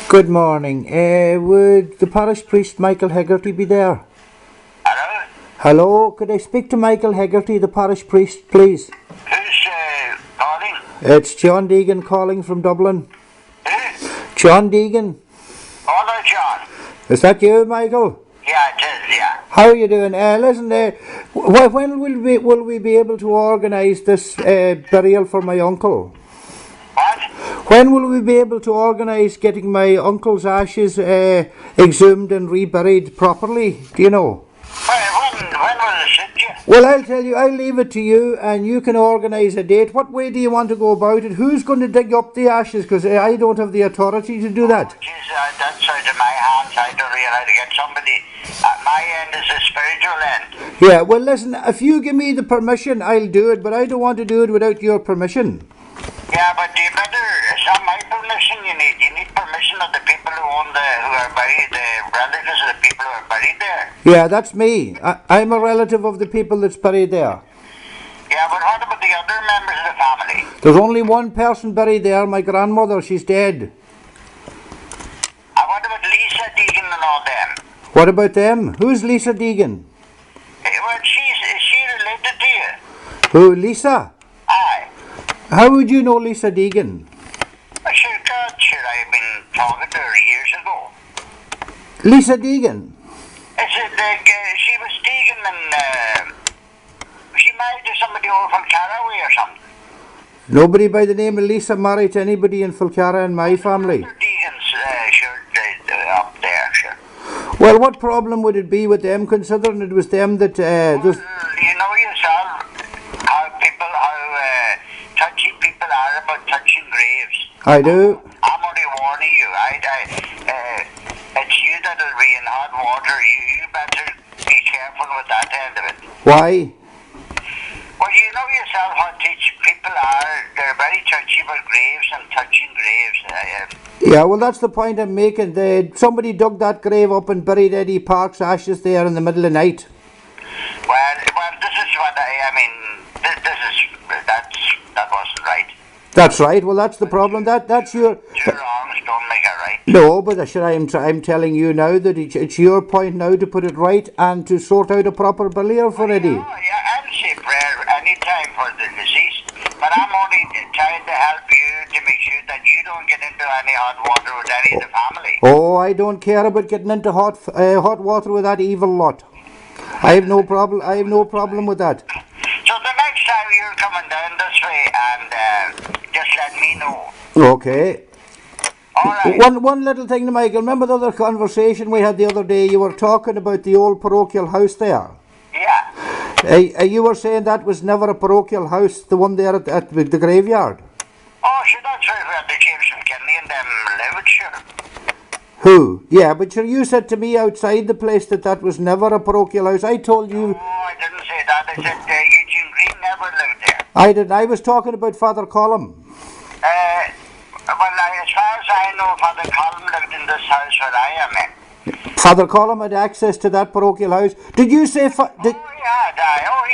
Good morning. Would the parish priest Michael Herrity be there? Hello? Hello, could I speak to Michael Herrity, the parish priest, please? Who's calling? It's John Deegan calling from Dublin. Who? John Deegan. Hello, John. Is that you, Michael? Yeah, it is, yeah. How are you doing? Listen, when will we be able to organise this burial for my uncle? What? When will we be able to organise getting my uncle's ashes exhumed and reburied properly? Do you know? When will it suit you? Well, I'll tell you, I'll leave it to you and you can organise a date. What way do you want to go about it? Who's going to dig up the ashes? Because I don't have the authority to do that. Oh, geez, that's out of my hands. I don't really how to get somebody. At my end is the spiritual end. Yeah, well, listen, if you give me the permission, I'll do it, but I don't want to do it without your permission. Yeah, but you better, it's not my permission you need. You need permission of the people who are buried, the relatives of the people who are buried there. Yeah, that's me. I'm a relative of the people that's buried there. Yeah, but what about the other members of the family? There's only one person buried there, my grandmother. She's dead. And what about Lisa Deegan and all them? What about them? Who's Lisa Deegan? Well, is she related to you? Who, Lisa? Aye. How would you know Lisa Deegan? Sure, God, sure, I've been talking to her years ago. Lisa Deegan? Is it like, she was Deegan and, she married to somebody over from Caraway or something? Nobody by the name of Lisa married to anybody in Fulcara in my family. Deegan's, sure, up there, sure. Well, what problem would it be with them, considering it was them that... Well, you know yourself how touchy people are about touching graves. I do. I'm only warning you. It's you that'll be in hot water. You better be careful with that end of it. Why? Well, you know yourself how people are. They're very touchy about graves and touching graves. Yeah, well, that's the point I'm making. Somebody dug that grave up and buried Eddie Park's ashes there in the middle of the night. Well, this is what I mean. That wasn't right. That's right. Well, that's the problem. That's your... Two wrongs don't make it right. No, but I'm telling you now that it's your point now to put it right and to sort out a proper burial for Eddie. Oh, yeah, I'll say prayer any time for the deceased, but I'm only trying to help you to make sure that you don't get into any hot water with any of the family. Oh, I don't care about getting into hot water with that evil lot. I have no problem with that. So the next time you're coming down this way, and just let me know. Okay. All right. One little thing, Michael. Remember the other conversation we had the other day? You were talking about the old parochial house there. Yeah. You were saying that was never a parochial house, the one there at the graveyard. Oh, sure, that's where the James McKinley and them lived, sure. Who? Yeah, but you said to me outside the place that was never a parochial house. I told you... Oh, I didn't say that. I said Eugene Green never lived there. I didn't. I was talking about Father Colum. Well, as far as I know, Father Colum lived in this house where I am in. Father Colum had access to that parochial house. Did you say... Oh, he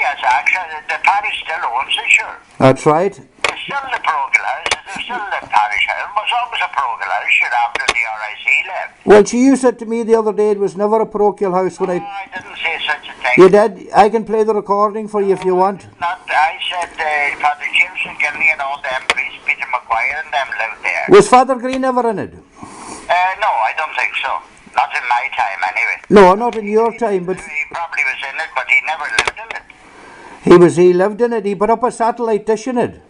has access. The parish still owns it, sure. That's right. It's still the parochial house. It's still the parish house. It was always a parochial house, sure, after the RIC left. Well, you said to me the other day it was never a parochial house when I didn't say such a thing. You did? I can play the recording for you if you want. I said Father James McKinley and all them priests, Peter McGuire and them lived there. Was Father Green ever in it? No, I don't think so. Not in my time, anyway. No, not in your time, but... He probably was in it, but he never lived in it. He lived in it. He put up a satellite dish in it.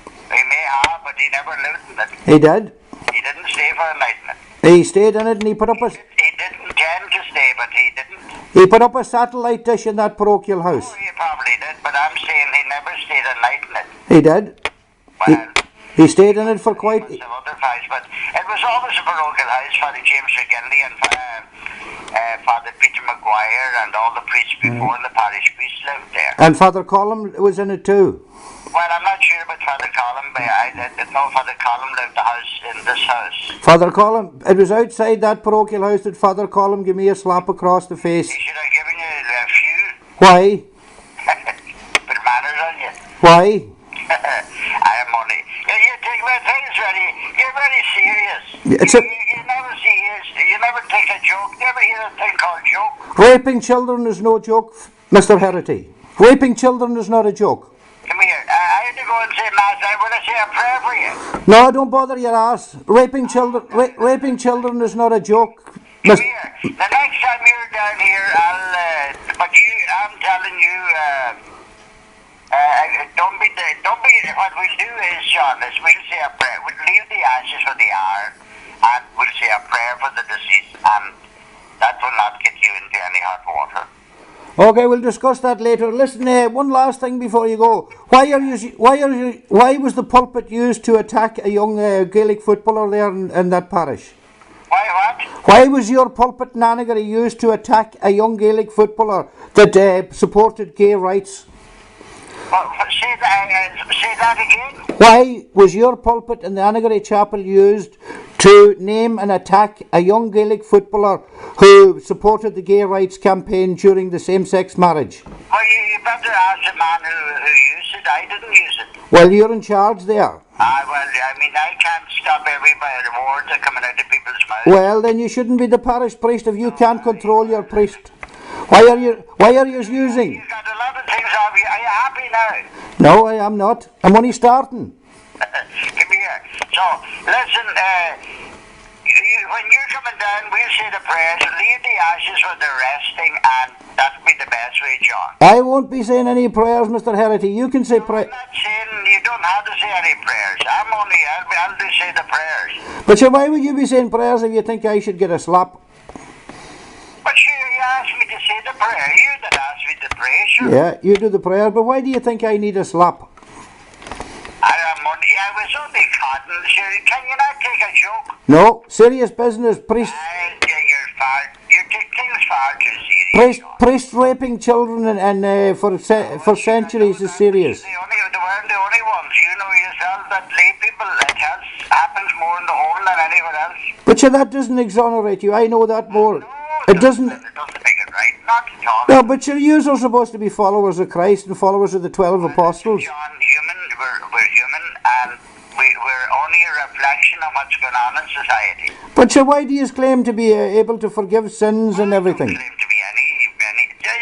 He may have, but he never lived in it. He did? He didn't stay for a night in it. He stayed in it and he put up a... He didn't tend to stay, but he didn't. He put up a satellite dish in that parochial house. Oh, he probably did, but I'm saying he never stayed a night in it. He did? Well... He stayed in it for quite... But it was always a parochial house, Father James McKinley and Father Peter McGuire and all the priests before the parish priests lived there. And Father Colum was in it too? Well, I'm not sure about Father Colum, but I didn't know Father Colum lived in this house. Father Colum, it was outside that parochial house that Father Colum gave me a slap across the face. He should have given you a few. Why? Put manners on you. Why? I am only... You take my things you're very serious. It's you never Raping children is no joke, Mr. Herrity. Raping children is not a joke. Come here. I had to go and say mass. I want to say a prayer for you. No, don't bother your ass. Raping children is not a joke. Come here. The next time you're down here, I'm telling you, don't be. What we'll do is, John, is we'll say a prayer. We'll leave the ashes for the hour, and we'll say a prayer for the deceased, and that will not get you into any hot water. Okay, we'll discuss that later. Listen, one last thing before you go. Why was the pulpit used to attack a young Gaelic footballer there in that parish? Why what? Why was your pulpit in Annagry used to attack a young Gaelic footballer that supported gay rights? Say that again? Why was your pulpit in the Annagry chapel used to name and attack a young Gaelic footballer who supported the gay rights campaign during the same-sex marriage? Well, you better ask the man who used it. I didn't use it. Well, you're in charge there. I can't stop every word that coming out of people's mouths. Well, then you shouldn't be the parish priest if you can't control your priest. Why are you using? You've got a lot of things on you. Are you happy now? No, I am not. I'm only starting. Come here. So, listen, when you're coming down, we'll say the prayers, leave the ashes for the resting, and that'll be the best way, John. I won't be saying any prayers, Mr. Herrity. You can say prayers. I'm not saying you don't have to say any prayers. I'll just say the prayers. But sure, why would you be saying prayers if you think I should get a slap? But sure, you asked me to say the prayer. You that asked me to pray, sure. Yeah, you do the prayer, but why do you think I need a slap? I was only cotton. Sure, can you not take a joke? No, serious business, priest. You take things far too serious. Priest raping children and for centuries is serious. They weren't the only ones. You know yourself that lay people, it happens more in the home than anywhere else. But sure, that doesn't exonerate you. I know that more. No, It doesn't make it right. Not at all. No, but sure, you are supposed to be followers of Christ and followers of the 12 apostles. John, we're human, and we're only a reflection of what's going on in society. But sure, why do you claim to be able to forgive sins and everything? I don't claim to be any.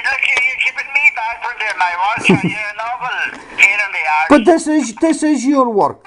Look, you're keeping me back from doing my work. You're a novel pain in the arse. But this is your work.